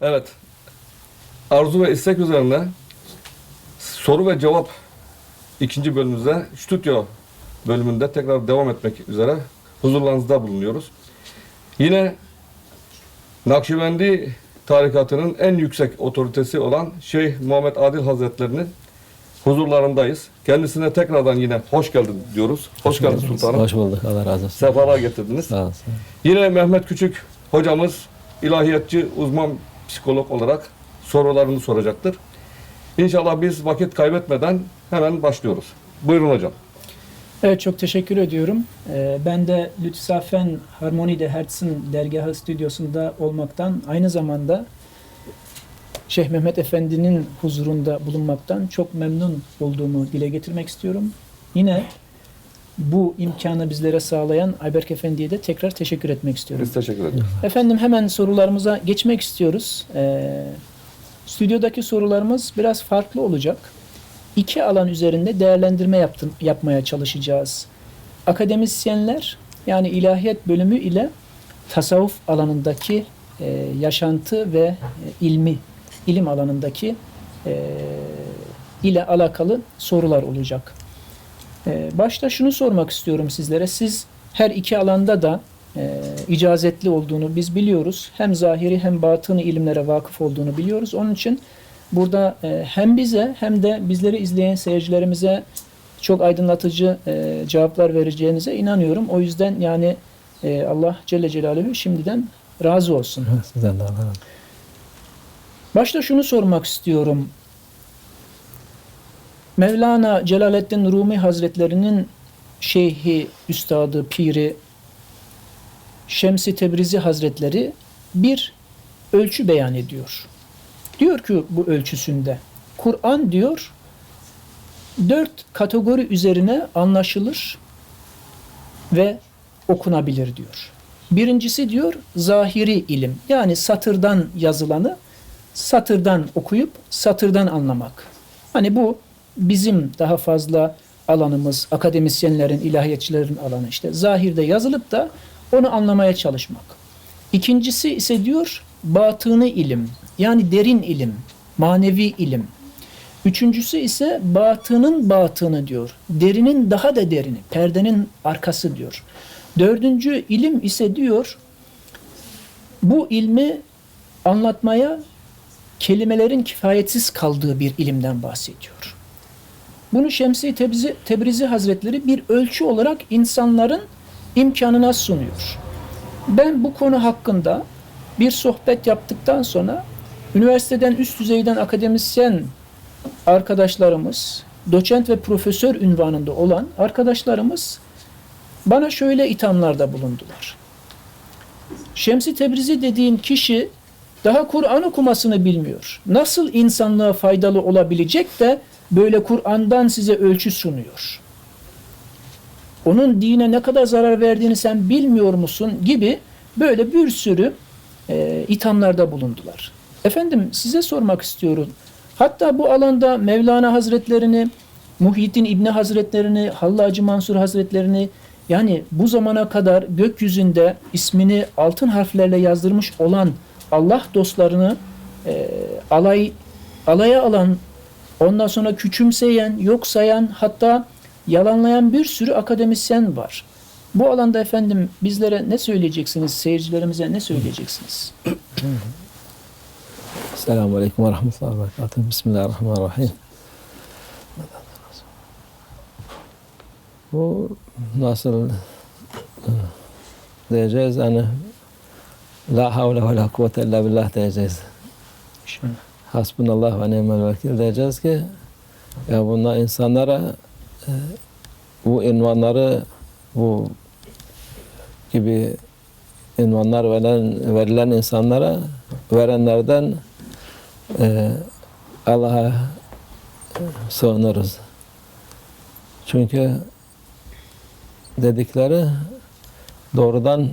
Evet, arzu ve istek üzerine soru ve cevap ikinci bölümümüzde stüdyo bölümünde tekrar devam etmek üzere huzurlarınızda bulunuyoruz. Yine Nakşibendi tarikatının en yüksek otoritesi olan Şeyh Muhammed Adil Hazretleri'nin huzurlarındayız. Kendisine tekrardan yine hoş geldin diyoruz. Hoş geldin sultanım. Hoş bulduk. Allah razı olsun. Sefalar getirdiniz. Sağ olsun. Yine Mehmet Küçük hocamız ilahiyatçı, uzman psikolog olarak sorularını soracaktır. İnşallah biz vakit kaybetmeden hemen başlıyoruz. Buyurun hocam. Evet, çok teşekkür ediyorum. Ben de Lütfafen Harmoni'de Hertz'in dergahı stüdyosunda olmaktan, aynı zamanda Şeyh Mehmet Efendi'nin huzurunda bulunmaktan çok memnun olduğumu dile getirmek istiyorum. Yine bu imkanı bizlere sağlayan Ayberk Efendi'ye de tekrar teşekkür etmek istiyorum. Biz teşekkür ederiz. Efendim, hemen sorularımıza geçmek istiyoruz. Stüdyodaki sorularımız biraz farklı olacak. İki alan üzerinde değerlendirme yapmaya çalışacağız. Akademisyenler, yani ilahiyat bölümü ile tasavvuf alanındaki yaşantı ve ilim alanındaki ile alakalı sorular olacak. Başta şunu sormak istiyorum sizlere. Siz her iki alanda da icazetli olduğunu biz biliyoruz. Hem zahiri hem batını ilimlere vakıf olduğunu biliyoruz. Onun için burada hem bize hem de bizleri izleyen seyircilerimize çok aydınlatıcı cevaplar vereceğinize inanıyorum. O yüzden yani Allah Celle Celaluhu şimdiden razı olsun. Sizden de Allah razı olsun. Başta şunu sormak istiyorum. Mevlana Celaleddin Rumi Hazretlerinin şeyhi, üstadı, piri Şems-i Tebrizi Hazretleri bir ölçü beyan ediyor. Diyor ki bu ölçüsünde, Kur'an diyor 4 kategori üzerine anlaşılır ve okunabilir diyor. Birincisi diyor zahiri ilim, yani satırdan yazılanı satırdan okuyup satırdan anlamak. Hani bu bizim daha fazla alanımız, akademisyenlerin, ilahiyatçıların alanı, işte zahirde yazılıp da onu anlamaya çalışmak. İkincisi ise diyor batını ilim, yani derin ilim, manevi ilim. Üçüncüsü ise batının batını diyor, derinin daha da derini, perdenin arkası diyor. Dördüncü ilim ise diyor bu ilmi anlatmaya kelimelerin kifayetsiz kaldığı bir ilimden bahsediyor. Bunu Şems-i Tebrizi Hazretleri bir ölçü olarak insanların imkanına sunuyor. Ben bu konu hakkında bir sohbet yaptıktan sonra üniversiteden üst düzeyden akademisyen arkadaşlarımız, doçent ve profesör unvanında olan arkadaşlarımız bana şöyle ithamlarda bulundular. Şems-i Tebrizi dediğin kişi daha Kur'an okumasını bilmiyor. Nasıl insanlığa faydalı olabilecek de böyle Kur'an'dan size ölçü sunuyor? Onun dine ne kadar zarar verdiğini sen bilmiyor musun gibi böyle bir sürü ithamlarda bulundular. Efendim, size sormak istiyorum. Hatta bu alanda Mevlana Hazretlerini, Muhyiddin İbni Hazretlerini, Hallacı Mansur Hazretlerini, yani bu zamana kadar gökyüzünde ismini altın harflerle yazdırmış olan Allah dostlarını alaya alan, ondan sonra küçümseyen, yok sayan, hatta yalanlayan bir sürü akademisyen var. Bu alanda efendim bizlere ne söyleyeceksiniz, seyircilerimize ne söyleyeceksiniz? Selamun Aleyküm ve Rahmetullahi ve Berekatuhu. Bismillahirrahmanirrahim. Bu nasıl diyeceğiz? Yani la havle ve la kuvvete illa billah diyeceğiz. Hasbunallah ve ni'mel vekil diyeceğiz ki ya bunlar insanlara bu ünvanları, bu gibi ünvanlar verilen insanlara verenlerden Allah'a sığınırız. Çünkü dedikleri doğrudan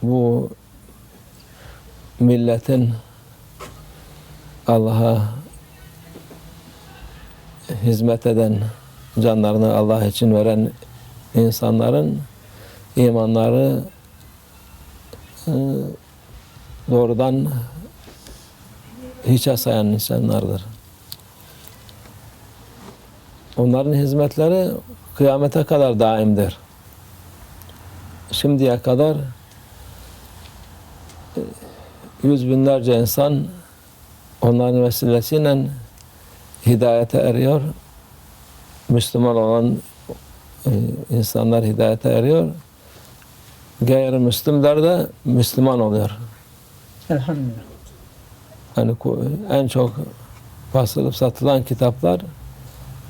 bu milletin Allah'a hizmet eden, canlarını Allah için veren insanların imanları doğrudan hiçe sayan insanlardır. Onların hizmetleri kıyamete kadar daimdir. Şimdiye kadar yüz binlerce insan onların vesilesiyle hidayete eriyor. Müslüman olan insanlar hidayete eriyor. Gayrimüslimler de Müslüman oluyor. Elhamdülillah. Yani en çok basılıp satılan kitaplar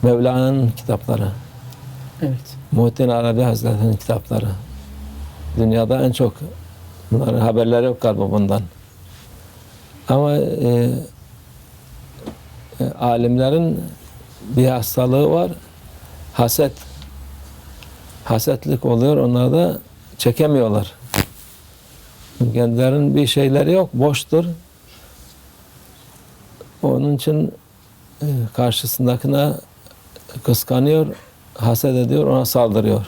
Mevlana'nın kitapları. Evet. Muhittin Arabi Hazretleri'nin kitapları. Dünyada en çok bunların haberleri yok galiba bundan. Ama alimlerin bir hastalığı var. Haset. Hasetlik oluyor. Onlar da çekemiyorlar. Kendilerinin bir şeyleri yok. Boştur. Onun için karşısındakine kıskanıyor, haset ediyor, ona saldırıyor.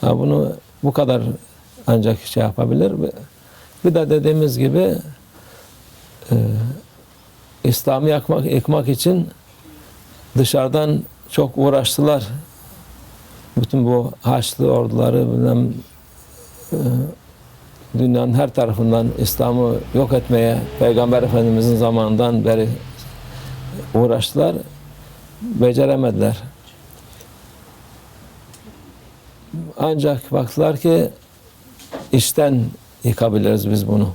Ha, bunu bu kadar ancak şey yapabilir. Bir de dediğimiz gibi İslam'ı yıkmak için dışarıdan çok uğraştılar. Bütün bu Haçlı orduları dünyanın her tarafından İslam'ı yok etmeye Peygamber Efendimiz'in zamanından beri uğraştılar. Beceremediler. Ancak baktılar ki içten yıkabiliriz biz bunu.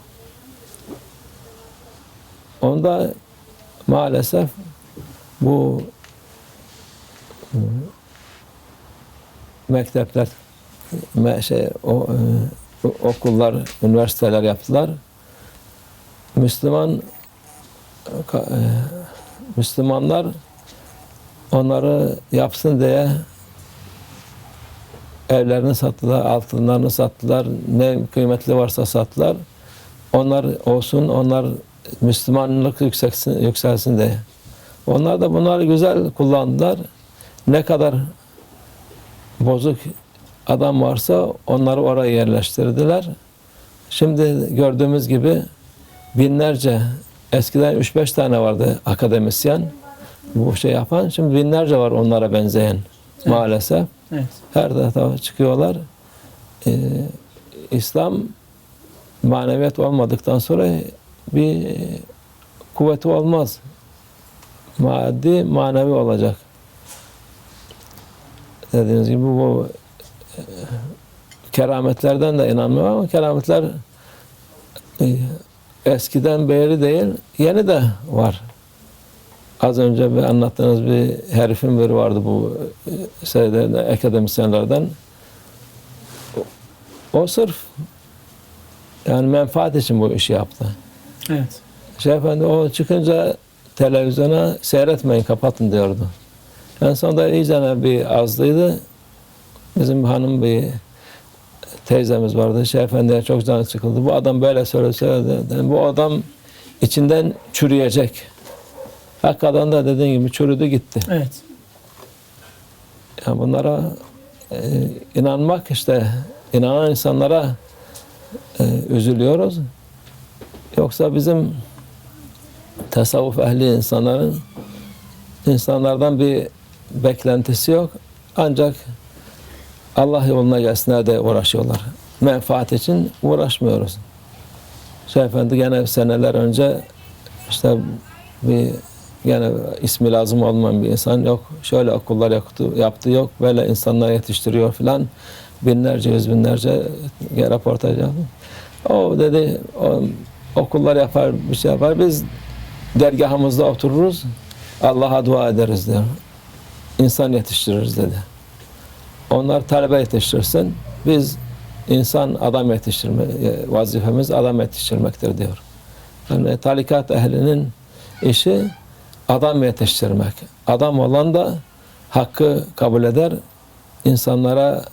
Onda maalesef bu mektepler, okullar, üniversiteler yaptılar. Müslümanlar onları yapsın diye evlerini sattılar, altınlarını sattılar, ne kıymetli varsa sattılar. Onlar olsun, onlar Müslümanlık yükselsin diye. Onlar da bunları güzel kullandılar. Ne kadar bozuk adam varsa onları oraya yerleştirdiler. Şimdi gördüğümüz gibi binlerce, eskiden 3-5 tane vardı akademisyen bu şey yapan. Şimdi binlerce var onlara benzeyen maalesef. Evet. Her tarafa çıkıyorlar. İslam maneviyat olmadıktan sonra bir kuvveti olmaz. Maddi, manevi olacak. Dediğiniz gibi bu kerametlerden de inanmıyorum ama kerametler eskiden beri değil, yeni de var. Az önce bir anlattığınız bir herifin biri vardı bu akademisyenlerden. O sırf yani menfaat için bu işi yaptı. Evet. Şeyh Efendi o çıkınca televizyona seyretmeyin, kapatın diyordu. En sonunda iyice bir azlıydı. Bizim hanım bir teyzemiz vardı. Şeyh Efendi'ye çok canı sıkıldı. Bu adam böyle söyledi. Yani bu adam içinden çürüyecek. Hakikaten de dediğin gibi çürüdü gitti. Evet. Yani bunlara inanmak işte, inanan insanlara üzülüyoruz. Yoksa bizim tasavvuf ehli insanlardan bir beklentisi yok. Ancak Allah yoluna gelsinler de uğraşıyorlar. Menfaat için uğraşmıyoruz. Şeyh Efendi gene seneler önce işte bir gene ismi lazım olmayan bir insan yok. Şöyle okullar yaptı yok. Böyle insanlar yetiştiriyor filan. Binlerce, yüz binlerce röportaj yaptı. O dedi okullar yapar, bir şey yapar. Biz dergahımızda otururuz. Allah'a dua ederiz diyor. İnsan yetiştiririz dedi. Onlar talebe yetiştirsin. Biz insan adam vazifemiz adam yetiştirmektir diyor. Yani tarikat ehlinin işi adam yetiştirmek. Adam olan da hakkı kabul eder. İnsanlara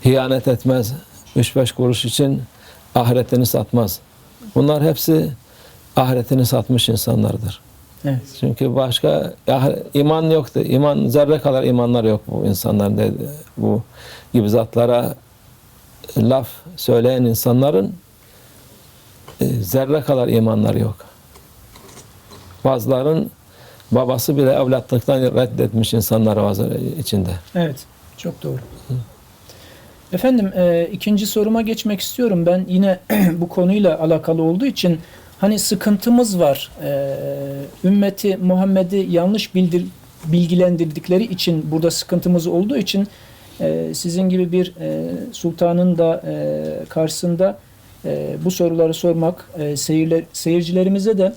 hiyanet etmez. 3-5 kuruş için ahiretini satmaz. Bunlar hepsi ahiretini satmış insanlardır. Evet. Çünkü başka iman yoktu. İman zerre kadar imanlar yok bu insanların bu gibi zatlara laf söyleyen insanların zerre kadar imanları yok. Bazıların babası bile evlatlıktan reddetmiş insanlar var içinde. Evet, çok doğru. Efendim, ikinci soruma geçmek istiyorum. Ben yine bu konuyla alakalı olduğu için hani sıkıntımız var. Ümmeti Muhammed'i yanlış bilgilendirdikleri için, burada sıkıntımız olduğu için sizin gibi bir sultanın da karşısında bu soruları sormak, seyircilerimize de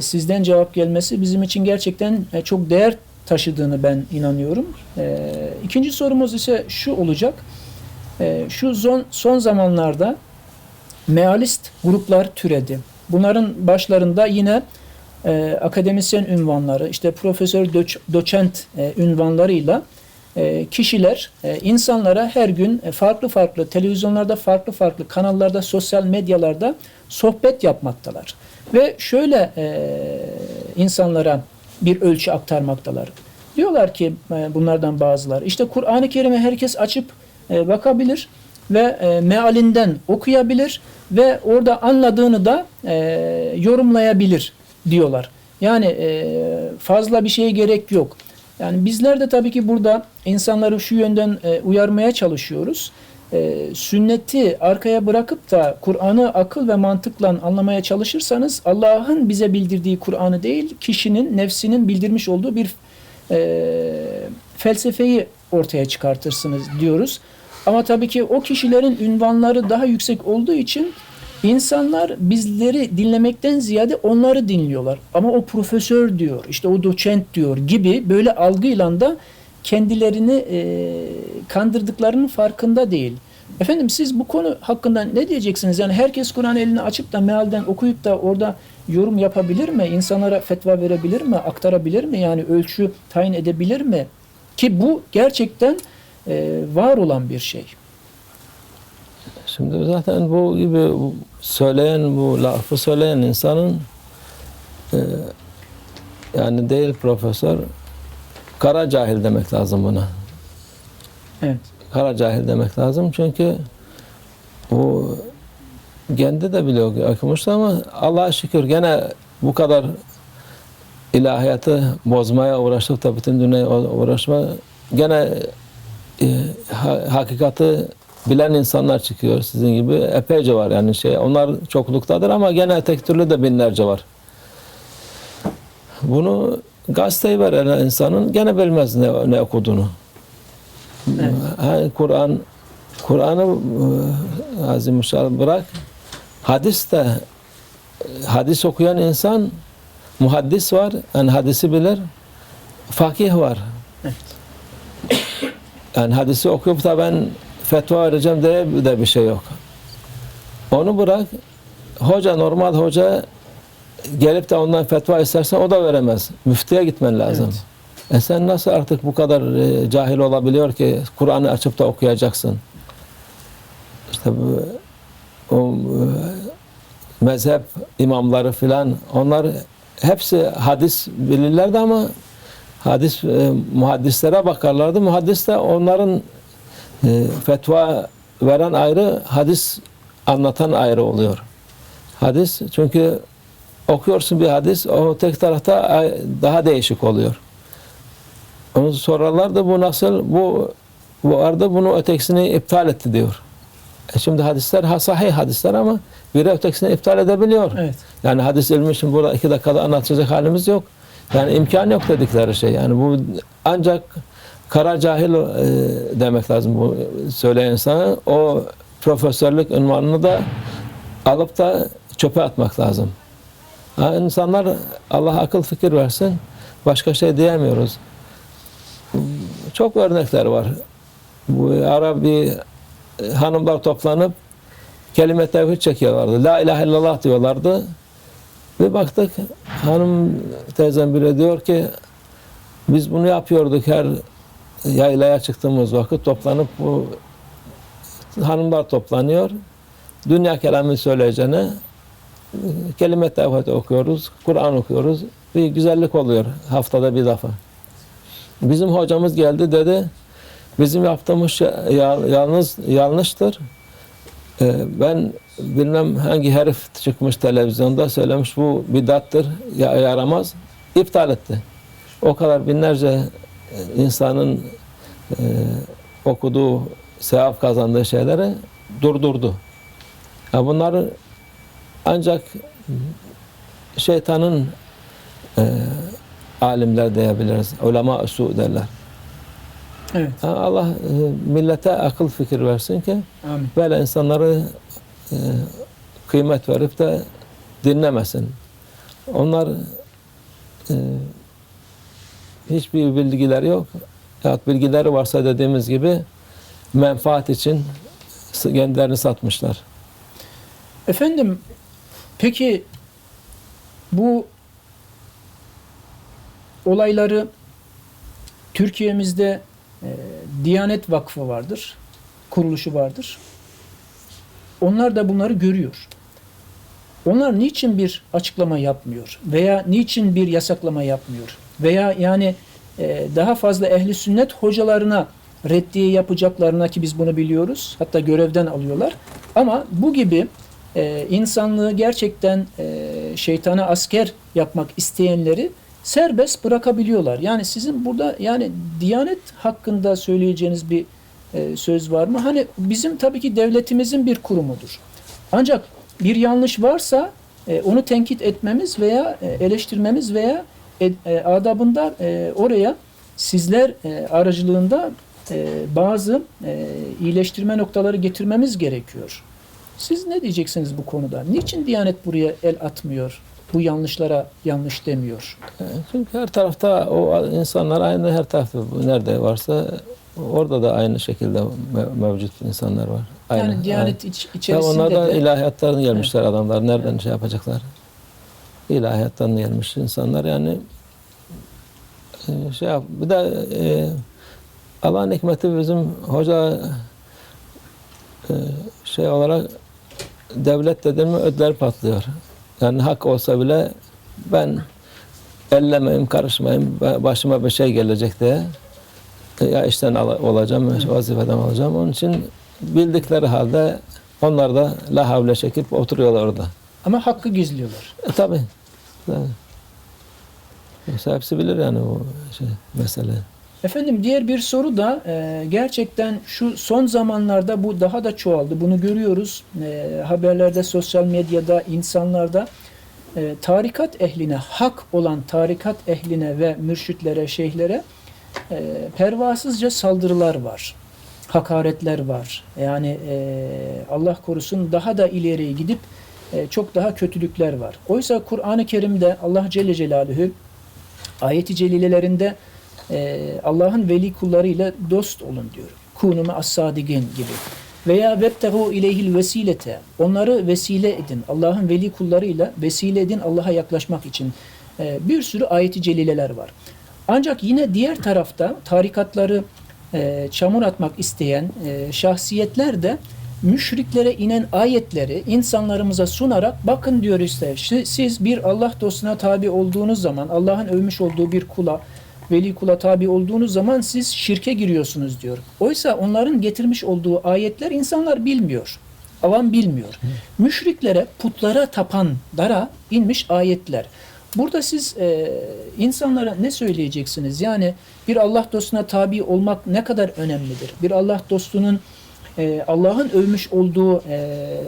sizden cevap gelmesi bizim için gerçekten çok değer taşıdığını ben inanıyorum. İkinci sorumuz ise şu olacak. Şu son zamanlarda mealist gruplar türedi. Bunların başlarında yine akademisyen ünvanları, işte profesör, doçent ünvanlarıyla kişiler insanlara her gün farklı televizyonlarda, farklı kanallarda, sosyal medyalarda sohbet yapmaktalar. Ve şöyle insanlara bir ölçü aktarmaktalar. Diyorlar ki bunlardan bazıları, işte Kur'an-ı Kerim'i herkes açıp bakabilir ve mealinden okuyabilir ve orada anladığını da yorumlayabilir diyorlar. Yani fazla bir şeye gerek yok. Yani bizler de tabii ki burada insanları şu yönden uyarmaya çalışıyoruz. Sünneti arkaya bırakıp da Kur'an'ı akıl ve mantıkla anlamaya çalışırsanız Allah'ın bize bildirdiği Kur'an'ı değil, kişinin, nefsinin bildirmiş olduğu bir felsefeyi ortaya çıkartırsınız diyoruz. Ama tabii ki o kişilerin ünvanları daha yüksek olduğu için insanlar bizleri dinlemekten ziyade onları dinliyorlar. Ama o profesör diyor, işte o doçent diyor gibi böyle algıyla da kendilerini kandırdıklarının farkında değil. Efendim, siz bu konu hakkında ne diyeceksiniz? Yani herkes Kur'an elini açıp da mealden okuyup da orada yorum yapabilir mi? İnsanlara fetva verebilir mi? Aktarabilir mi? Yani ölçü tayin edebilir mi? Ki bu gerçekten var olan bir şey. Şimdi zaten bu gibi söyleyen, bu lafı söyleyen insanın yani değil profesör, kara cahil demek lazım buna. Evet. Kara cahil demek lazım çünkü o kendi de biliyor okumuştu ama Allah'a şükür gene bu kadar ilahiyatı bozmaya uğraştık da bütün dünyaya uğraşma gene hakikati bilen insanlar çıkıyor sizin gibi epeyce var yani onlar çokluktadır ama gene tek türlü de binlerce var. Bunu gazeteyi veren insanın gene bilmez ne okuduğunu. Evet. Yani Kur'an'ı Azimüşşan bırak, hadis okuyan insan, muhaddis var, yani hadisi bilir, fakih var. Evet. Yani hadisi okuyup da ben fetva vereceğim diye de bir şey yok. Onu bırak, normal hoca gelip de ondan fetva istersen o da veremez. Müftüye gitmen lazım. Evet. Sen nasıl artık bu kadar cahil olabiliyor ki Kur'an'ı açıp da okuyacaksın? İşte o mezhep imamları filan onlar hepsi hadis bilirlerdi ama muhaddislere bakarlardı. Muhaddis de onların fetva veren ayrı, hadis anlatan ayrı oluyor. Hadis çünkü okuyorsun bir hadis, o tek tarafta daha değişik oluyor. Onu sorarlardı bu nasıl, bu arada bunu ötekisini iptal etti diyor. Şimdi hadisler sahih hadisler ama biri ötekisini iptal edebiliyor. Evet. Yani hadis ilmi için burada 2 dakikada anlatacak halimiz yok. Yani imkan yok dedikleri şey. Yani bu ancak kara cahil demek lazım bu söyleyen insana. O profesörlük unvanını da alıp da çöpe atmak lazım. İnsanlar Allah akıl fikir versin. Başka şey diyemiyoruz. Çok örnekler var. Bu ara bir hanımlar toplanıp kelime tevhid çekiyorlardı. La ilahe illallah diyorlardı. Bir baktık hanım teyzem bile diyor ki biz bunu yapıyorduk her yaylaya çıktığımız vakit toplanıp bu hanımlar toplanıyor. Dünya kelamını söyleyeceğine kelime tevhid okuyoruz, Kur'an okuyoruz. Bir güzellik oluyor haftada bir defa. Bizim hocamız geldi dedi bizim yaptığımız şey yanlıştır. Ben bilmem hangi herif çıkmış televizyonda söylemiş bu bidattır, yaramaz. İptal etti. O kadar binlerce insanın okuduğu, sevap kazandığı şeyleri durdurdu. Ya bunları ancak şeytanın alimler diyebiliriz. Ulema-ı su derler. Evet. Allah millete akıl fikir versin ki Amin. böyle insanları kıymet verip de dinlemesin. Onlar hiçbir bilgileri yok. Ya bilgileri varsa dediğimiz gibi menfaat için kendilerini satmışlar. Efendim, peki bu olayları Türkiye'mizde Diyanet Vakfı vardır, kuruluşu vardır. Onlar da bunları görüyor. Onlar niçin bir açıklama yapmıyor? Veya niçin bir yasaklama yapmıyor? Veya yani daha fazla ehli sünnet hocalarına reddiye yapacaklarına, ki biz bunu biliyoruz. Hatta görevden alıyorlar. Ama bu gibi insanlığı gerçekten şeytana asker yapmak isteyenleri serbest bırakabiliyorlar. Yani sizin burada yani Diyanet hakkında söyleyeceğiniz bir söz var mı? Hani bizim tabii ki devletimizin bir kurumudur. Ancak bir yanlış varsa onu tenkit etmemiz veya eleştirmemiz veya adabında oraya sizler aracılığında bazı iyileştirme noktaları getirmemiz gerekiyor. Siz ne diyeceksiniz bu konuda? Niçin Diyanet buraya el atmıyor? Bu yanlışlara yanlış demiyor. Çünkü her tarafta o insanlar aynı, her tarafta nerede varsa orada da aynı şekilde mevcut insanlar var. Aynı, Yani Diyanet içerisinde onlar da de ilahiyattan gelmişler adamlar. Nereden şey yapacaklar? İlahiyattan gelmiş insanlar yani şey yap. Bir de Allah'ın hikmeti bizim hoca şey olarak devlet dedim mi ödler patlıyor. Yani hak olsa bile ben ellemeyim, karışmayayım, başıma bir şey gelecek diye ya işten olacağım, vazifeden olacağım. Onun için bildikleri halde onlar da la havle çekip oturuyorlar orada. ama hakkı gizliyorlar. Tabii. Yani. Hepsi bilir yani o şey, mesele. Efendim diğer bir soru da gerçekten şu son zamanlarda bu daha da çoğaldı. Bunu görüyoruz haberlerde, sosyal medyada, insanlarda tarikat ehline, hak olan tarikat ehline ve mürşitlere, şeyhlere pervasızca saldırılar var. Hakaretler var. Yani Allah korusun daha da ileriye gidip çok daha kötülükler var. Oysa Kur'an-ı Kerim'de Allah Celle Celaluhu ayet-i celilelerinde Allah'ın veli kullarıyla dost olun diyor. Kunum as-sadigin gibi. Veya vebtehu ileyhil vesilete. Onları vesile edin. Allah'ın veli kullarıyla vesile edin Allah'a yaklaşmak için. Bir sürü ayet-i celileler var. Ancak yine diğer tarafta tarikatları çamur atmak isteyen şahsiyetler de müşriklere inen ayetleri insanlarımıza sunarak bakın diyor işte siz bir Allah dostuna tabi olduğunuz zaman Allah'ın övmüş olduğu bir kula, veli kula tabi olduğunuz zaman siz şirke giriyorsunuz diyor. Oysa onların getirmiş olduğu ayetler insanlar bilmiyor. Avam bilmiyor. Müşriklere, putlara tapanlara inmiş ayetler. Burada siz insanlara ne söyleyeceksiniz? Yani bir Allah dostuna tabi olmak ne kadar önemlidir? Bir Allah dostunun Allah'ın övmüş olduğu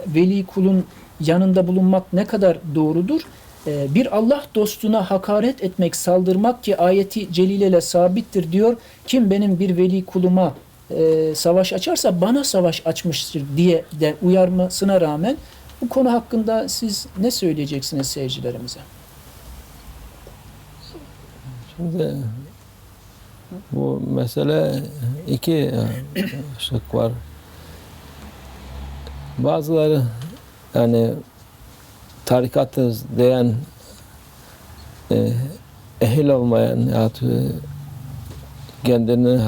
veli kulun yanında bulunmak ne kadar doğrudur? Bir Allah dostuna hakaret etmek, saldırmak ki ayeti celileyle sabittir diyor. Kim benim bir veli kuluma savaş açarsa bana savaş açmıştır diye de uyarmasına rağmen bu konu hakkında siz ne söyleyeceksiniz seyircilerimize? Şimdi bu mesele iki şık var. Bazıları yani tarikatız diyen ehil olmayan ya kendini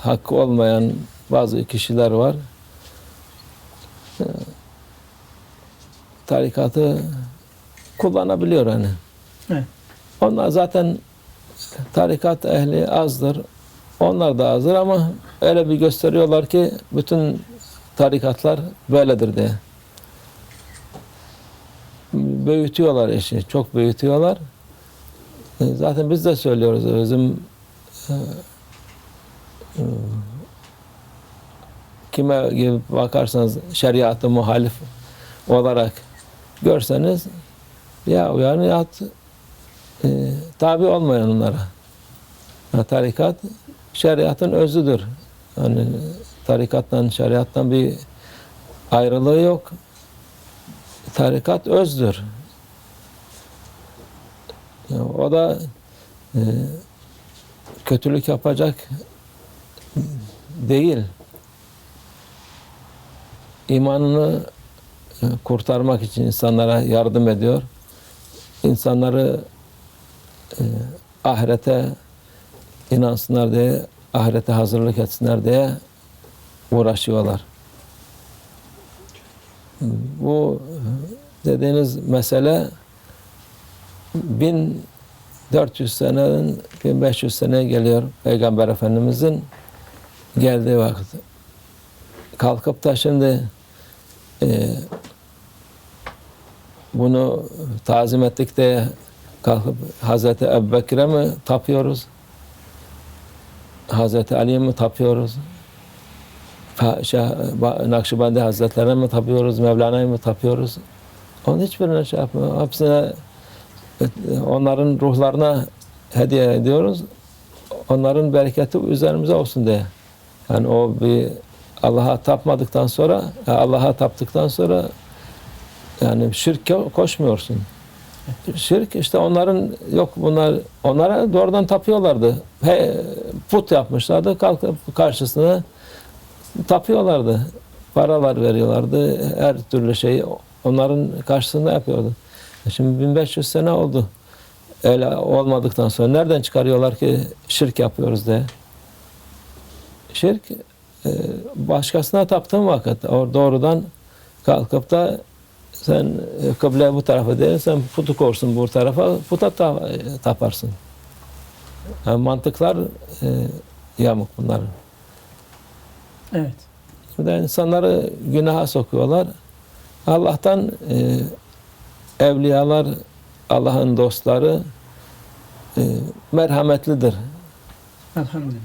hakkı olmayan bazı kişiler var. Tarikatı kullanabiliyor hani. Evet. Onlar zaten tarikat ehli azdır. Onlar da azdır ama öyle bir gösteriyorlar ki bütün tarikatlar böyledir diye. büyütüyorlar işi, çok büyütüyorlar. Zaten biz de söylüyoruz, bizim kime gibi bakarsanız şeriatı muhalif olarak görseniz ya uyanı ya tabi olmayan onlara. Tarikat şeriatın özüdür. Yani tarikattan, şeriattan bir ayrılığı yok. Tarikat özdür. Yani o da kötülük yapacak değil. İmanını kurtarmak için insanlara yardım ediyor. İnsanları ahirete inansınlar diye, ahirete hazırlık etsinler diye uğraşıyorlar. Bu dediğiniz mesele 1400 senenin 1500 seneye geliyor Peygamber Efendimizin geldiği vakit. Kalkıp da şimdi bunu tazim ettik diye kalkıp Hazreti Ebubekir'e mi tapıyoruz? Hazreti Ali'ye mi tapıyoruz? Nakşibendi Hazretlerine mi tapıyoruz? Mevlana'ya mı tapıyoruz? Onun hiçbirine şey yapmıyor. Hepsine onların ruhlarına hediye ediyoruz. Onların bereketi üzerimize olsun diye. Yani o bir Allah'a tapmadıktan sonra, Allah'a taptıktan sonra yani şirk koşmuyorsun. Şirk işte onların yok bunlar onlara doğrudan tapıyorlardı. Put yapmışlardı. Kalkıp karşısına tapıyorlardı. Paralar veriyorlardı. Her türlü şeyi onların karşısında yapıyordu. Şimdi 1500 sene oldu. Öyle olmadıktan sonra nereden çıkarıyorlar ki şirk yapıyoruz diye? Şirk başkasına taptığın vakit doğrudan kalkıp da sen kıble bu tarafa değil, sen putu korsun bu tarafa, puta taparsın. Yani mantıklar yamuk bunların. Evet. Bir de insanları günaha sokuyorlar. Allah'tan evliyalar, Allah'ın dostları merhametlidir. Elhamdülillah.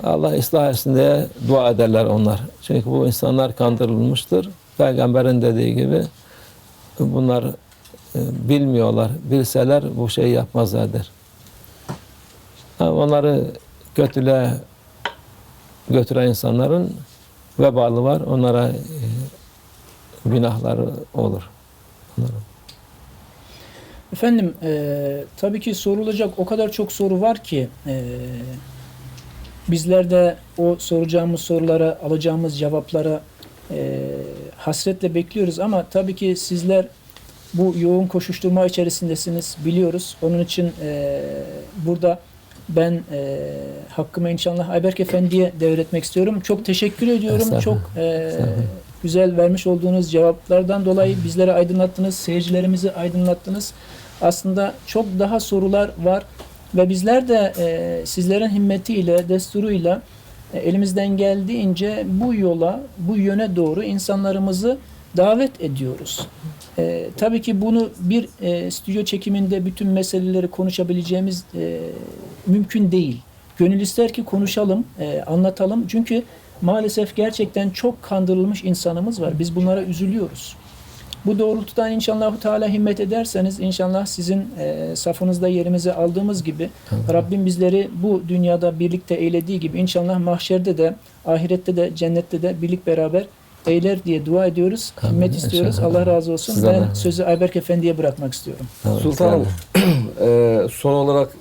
Allah ıslah etsin diye dua ederler onlar. Çünkü bu insanlar kandırılmıştır. Peygamberin dediği gibi bunlar bilmiyorlar. Bilseler bu şeyi yapmazlardır. Onları kötülüğe götüren insanların vebalı var. Onlara günahları olur. Efendim, tabii ki sorulacak o kadar çok soru var ki bizler de o soracağımız sorulara, alacağımız cevaplara hasretle bekliyoruz ama tabii ki sizler bu yoğun koşuşturma içerisindesiniz, biliyoruz. Onun için burada ben hakkımı inşallah Ayberk Efendi'ye devretmek istiyorum. Çok teşekkür ediyorum. Çok güzel vermiş olduğunuz cevaplardan dolayı bizleri aydınlattınız, seyircilerimizi aydınlattınız. Aslında çok daha sorular var ve bizler de sizlerin himmetiyle, desturuyla elimizden geldiğince bu yola, bu yöne doğru insanlarımızı davet ediyoruz. Tabii ki bunu bir stüdyo çekiminde bütün meseleleri konuşabileceğimiz mümkün değil. Gönül ister ki konuşalım, anlatalım. Çünkü maalesef gerçekten çok kandırılmış insanımız var. Biz bunlara üzülüyoruz. Bu doğrultudan inşallah Teala himmet ederseniz inşallah sizin safınızda yerimizi aldığımız gibi Rabbim bizleri bu dünyada birlikte eylediği gibi inşallah mahşerde de ahirette de cennette de birlik beraber eyler diye dua ediyoruz. Himmet istiyoruz. İnşallah. Allah razı olsun. Sizden Ben sözü Ayberk Efendi'ye bırakmak istiyorum. Sultanım, son olarak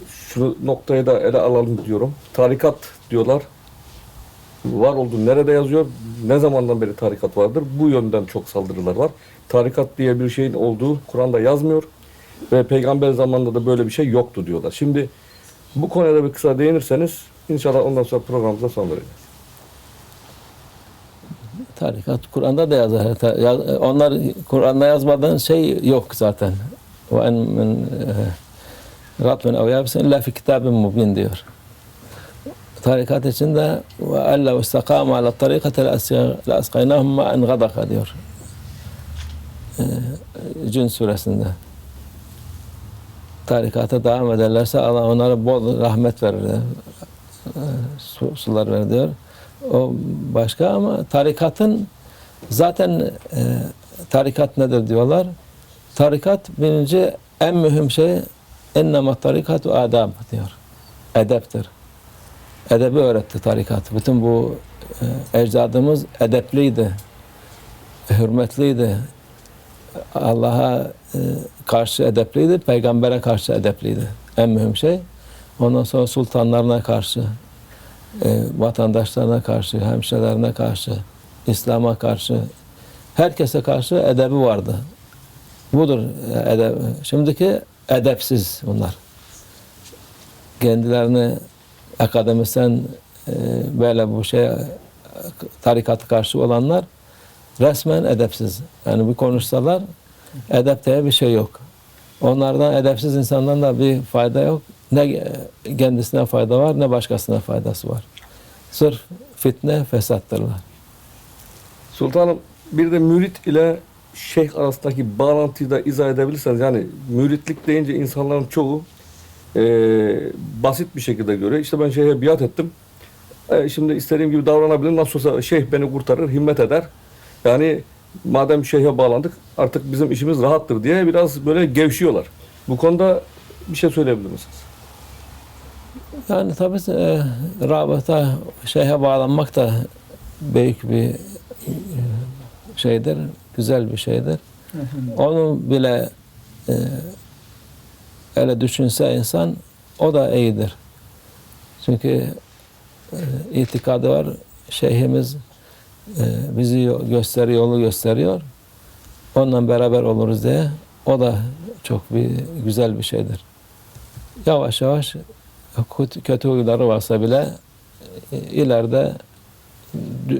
şu noktayı da ele alalım diyorum. Tarikat diyorlar. Var olduğu nerede yazıyor? Ne zamandan beri tarikat vardır? Bu yönden çok saldırılar var. Tarikat diye bir şeyin olduğu Kur'an'da yazmıyor. Ve peygamber zamanında da böyle bir şey yoktu diyorlar. Şimdi bu konuya da bir kısa değinirseniz inşallah ondan sonra programımıza son vereceğiz. Tarikat Kur'an'da da yazar. Onlar Kur'an'da yazmadan şey yok zaten. Ve en min ratbin ev yabisin illa fi kitabin mubin diyor. Tarikat içinde ve alla istakamu ala tarikati la asqaynahum ma'an gadaka diyor. Cin suresinde. Tarikata devam ederlerse Allah onlara bol rahmet verir. Sular verir diyor. O başka ama tarikatın zaten tarikat nedir diyorlar. Tarikat birinci en mühim şey ennema tarikatu adab diyor. Edeptir. Edebi öğretti tarikat. Bütün bu ecdadımız edepliydi. Hürmetliydi. Allah'a karşı edepliydi. Peygambere karşı edepliydi. En mühim şey. Ondan sonra sultanlarına karşı, vatandaşlarına karşı, hemşirelerine karşı, İslam'a karşı, herkese karşı edebi vardı. Budur edeb. Şimdiki edepsiz bunlar. Kendilerini akademisyen böyle bu tarikatı karşı olanlar resmen edepsiz. Yani bir konuşsalar edep diye bir şey yok. Onlardan edepsiz insandan da bir fayda yok. Ne kendisine fayda var ne başkasına faydası var. Sırf fitne, fesattırlar. Sultanım, bir de mürit ile şeyh arasındaki bağlantıyı da izah edebilirseniz, yani müritlik deyince insanların çoğu basit bir şekilde görüyor. İşte ben şeyhe biat ettim. Şimdi istediğim gibi davranabilirim. Nasıl olsa şeyh beni kurtarır, himmet eder. Yani madem şeyhe bağlandık artık bizim işimiz rahattır diye biraz böyle gevşiyorlar. Bu konuda bir şey söyleyebilir misiniz? Yani tabii rabıta, şeyhe bağlanmak da büyük bir şeydir, güzel bir şeydir. Onu bile öyle düşünse insan, o da iyidir. Çünkü itikadı var, şeyhimiz bizi gösteriyor, yolu gösteriyor. Onunla beraber oluruz diye, o da çok güzel bir şeydir. Yavaş yavaş kötü huyları varsa bile ileride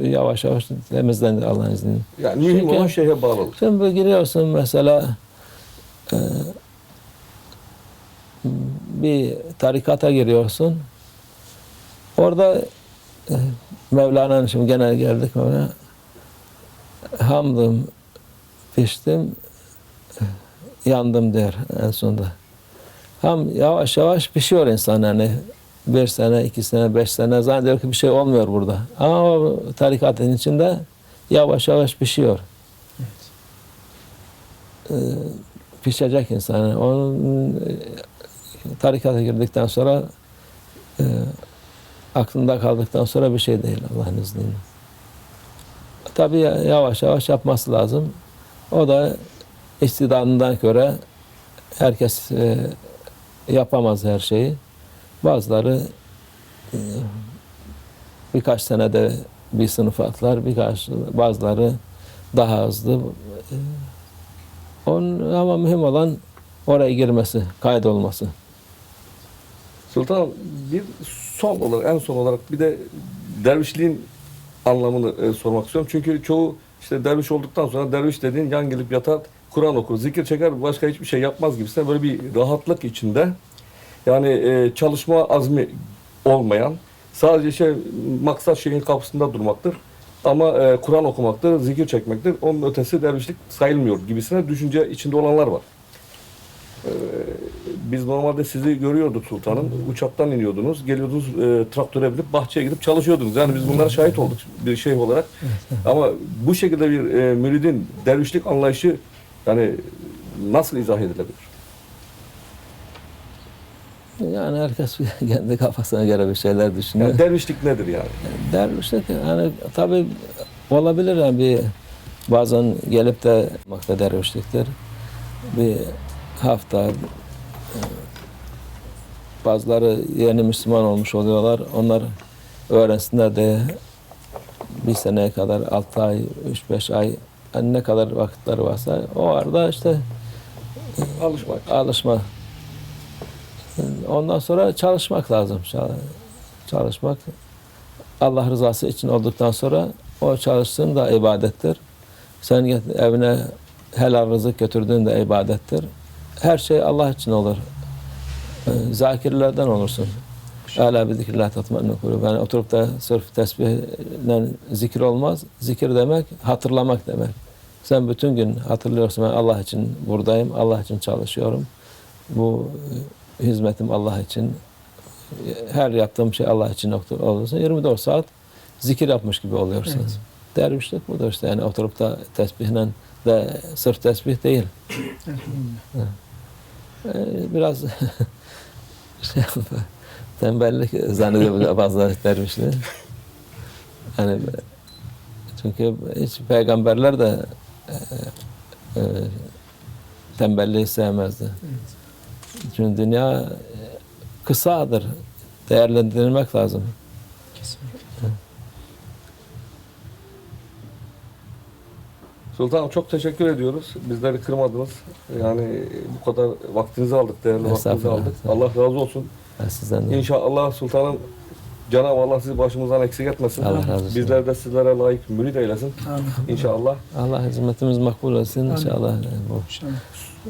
yavaş yavaş temizlenir Allah'ın izniyle. Yani mühim olan şeyhe bağlılık. Şimdi giriyorsun mesela bir tarikata giriyorsun. Orada Mevlana'nın, şimdi gene geldik Mevlana, hamdım, piştim, yandım der en sonunda. Yavaş yavaş pişiyor insan yani. 1 sene, 2 sene, 5 sene zannediyor ki bir şey olmuyor burada. Ama o tarikatın içinde yavaş yavaş pişiyor. Pişecek insan. Onun tarikata girdikten sonra aklında kaldıktan sonra bir şey değil Allah'ın izniyle. Tabii yavaş yavaş yapması lazım. O da istidadından göre herkes yapamaz her şeyi. Bazıları birkaç senede bir sınıf atlar, bazıları daha hızlı. Ama mühim olan oraya girmesi, kaydolması. Sultanım, bir son olarak, en son olarak bir de dervişliğin anlamını sormak istiyorum. Çünkü çoğu işte derviş olduktan sonra derviş dediğin yan gelip yatar, Kur'an okur, zikir çeker, başka hiçbir şey yapmaz gibisine böyle bir rahatlık içinde. Yani çalışma azmi olmayan, sadece maksat şeyin kapısında durmaktır. Ama Kur'an okumaktır, zikir çekmektir. Onun ötesi dervişlik sayılmıyor gibisine düşünce içinde olanlar var. Biz normalde sizi görüyorduk sultanım. Uçaktan iniyordunuz, geliyordunuz traktöre binip bahçeye gidip çalışıyordunuz. Yani biz bunlara şahit olduk bir şey olarak. Ama bu şekilde bir müridin dervişlik anlayışı yani nasıl izah edilebilir? Yani herkes kendi kafasına göre bir şeyler düşünüyor. Yani dervişlik nedir yani? Dervişlik yani tabii olabilir yani bazen gelip de makta dervişliktir. Bir hafta bazıları yeni Müslüman olmuş oluyorlar. Onlar öğrensinler de bir seneye kadar 6 ay, 3-5 ay yani ne kadar vakitleri varsa o arada işte alışmak. Ondan sonra çalışmak lazım. Çalışmak Allah rızası için olduktan sonra o çalıştığın da ibadettir. Sen evine helal rızık götürdüğün de ibadettir. Her şey Allah için olur. Zakirlerden olursun. Âlâ bi zikrillah tatma'innul kulûb. Yani oturup da sırf tesbihle zikir olmaz. Zikir demek hatırlamak demek. Sen bütün gün hatırlıyorsun, ben Allah için buradayım, Allah için çalışıyorum. Bu hizmetim Allah için. Her yaptığım şey Allah için olursa 24 saat zikir yapmış gibi oluyorsun. Evet. Dervişlik budur işte, yani oturup da tesbihle de sırf tesbih değil. Biraz tembellik zannediyor bazıları dervişliği. Yani çünkü hiç peygamberler de tembelliği sevmezdi. Çünkü dünya kısadır. Değerlendirilmek lazım. Kesinlikle. Sultanım çok teşekkür ediyoruz. Bizleri kırmadınız. Yani bu kadar vaktinizi aldık, değerli vaktinizi Estağfurullah. aldık. Allah razı olsun. Ben sizden de İnşallah sultanım, Cenab-ı Allah sizi başımızdan eksik etmesin. Allah razı olsun. Bizler de sizlere layık mürid eylesin. Amin. İnşallah. Allah hizmetimiz makbul olsun Amin. inşallah. Bu İnşallah.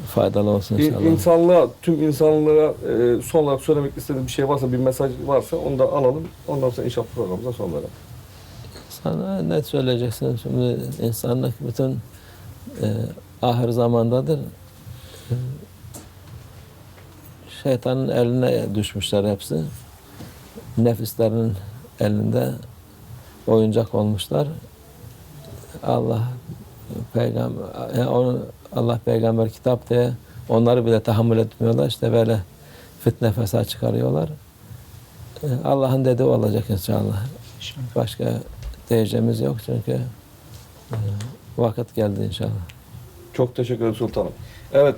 faydalı olsun inşallah. İnsanlığa, tüm insanlığa son olarak söylemek istediğim bir şey varsa, bir mesaj varsa onu da alalım. Ondan sonra inşallah programımıza son verelim. Sana ne söyleyeceksin? Şimdi insanlık bütün ahir zamandadır. Şeytanın eline düşmüşler hepsi. Nefislerinin elinde oyuncak olmuşlar. Allah peygamber kitap diye onları bile tahammül etmiyorlar. İşte böyle fitne fesat çıkarıyorlar. Allah'ın dediği olacak inşallah. İnşallah. Başka diyeceğimiz yok çünkü vakit geldi inşallah. Çok teşekkür ederim sultanım. Evet,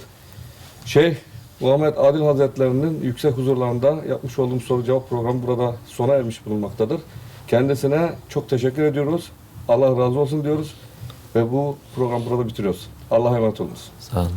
Muhammed Adil Hazretlerinin yüksek huzurlarında yapmış olduğum soru cevap programı burada sona ermiş bulunmaktadır. Kendisine çok teşekkür ediyoruz. Allah razı olsun diyoruz ve bu programı burada bitiriyoruz. Allah'a emanet olunuz. Sağ olun.